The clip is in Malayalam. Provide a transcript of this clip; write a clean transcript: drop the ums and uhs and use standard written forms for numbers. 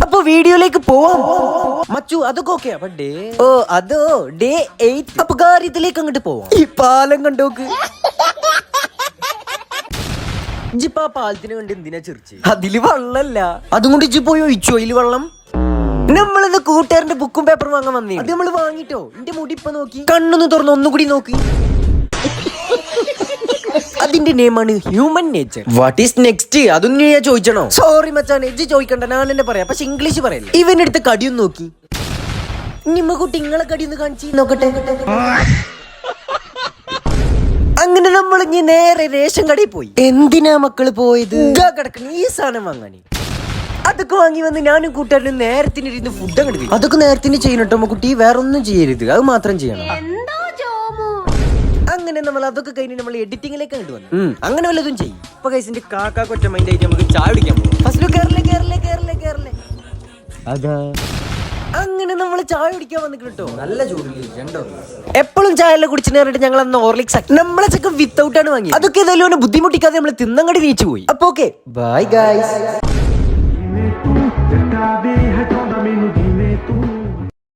അപ്പൊ വീഡിയോയിലേക്ക് പോവാം മച്ചു. അതൊക്കെ ഓക്കെ. ഓ അതോ ഡേ 8. അപ്പൊ കാര്യത്തിലേക്ക് അങ്ങോട്ട് പോവാം. ഈ പാലം കണ്ടോക്ക്. ഇജിപ്പ ആ പാലത്തിന് കണ്ട് എന്തിനാ ചിരിച്ച്? അതില് വെള്ളല്ല, അതും കൊണ്ട് ഇജ്ജ് പോയി ഒഴിച്ചോ അതില് വെള്ളം? നമ്മളിന്ന് കൂട്ടുകാരന്റെ ബുക്കും പേപ്പറും വാങ്ങാൻ വന്നേ. അത് നമ്മള് വാങ്ങിട്ടോ. എന്റെ മുടി ഇപ്പൊ നോക്കി, കണ്ണൊന്ന് തുറന്ന് ഒന്നുകൂടി നോക്കി. അതിന്റെ നെയിമാണ് human nature. What is next? അതൊന്നും ഞാൻ ചോദിച്ചണോ? സോറി മച്ചാൻ, എജ്ജ് ചോദിക്കണ്ട, ഞാൻ തന്നെ പറയാം. പക്ഷെ ഇംഗ്ലീഷ് പറയല്ലേ. ഇവനെടുത്ത് കടിയൊന്ന് നോക്കി. നിമ്മക്കുട്ടി ഇങ്ങളെ കടിയൊന്ന് കാണിച്ച് നോക്കട്ടെ. അങ്ങനെ നമ്മൾ ഇനി നേരെ റേഷൻ കടയിൽ പോയി. എന്തിനാ മക്കള് പോയത്? കിടക്കണ ഈ സാധനം വാങ്ങാന്. അതൊക്കെ വാങ്ങി വന്ന് ഞാനും കൂട്ടുകാരനും നേരത്തിനിരുന്ന് ഫുഡ് അങ്ങോട്ട്. അതൊക്കെ നേരത്തിന് ചെയ്യണം കേട്ടോ കുട്ടി, വേറെ ഒന്നും ചെയ്യരുത്, അത് മാത്രം ചെയ്യണം. അങ്ങനെ നമ്മൾ അതൊക്കെ കഴിഞ്ഞ് നമ്മൾ എഡിറ്റിംഗിലേക്ക് അങ്ങോട്ട് വന്നു. അങ്ങനെ വല്ലതും ചെയ്യും. ഇപ്പൊ കൈസിന്റെ കാക്ക കൊറ്റ മൈൻഡ് ആയിട്ട് നമുക്ക് ചായ കുടിക്കാൻ പോകും. ഫസ്റ്റ് കേരളേ. അതാ അങ്ങനെ നമ്മൾ ചായ കുടിക്കാൻ വന്നിട്ട് കേട്ടോ. നല്ല ചൂടില്ലോ. എപ്പോഴും ചായ എല്ലാം കുടിച്ചിട്ട് പറഞ്ഞിട്ട് ഞങ്ങൾ അന്ന് ഓർലിക്സ് നമ്മളെ ചെക്കൻ വിത്തൗട്ട് ആണ് വാങ്ങി. അതൊക്കെ ഏതായാലും ബുദ്ധിമുട്ടിക്കാതെ നമ്മൾ തിന്നങ്ങടി നീച്ചു പോയി. അപ്പൊ ഓക്കെ ബൈ ഗൈസ്.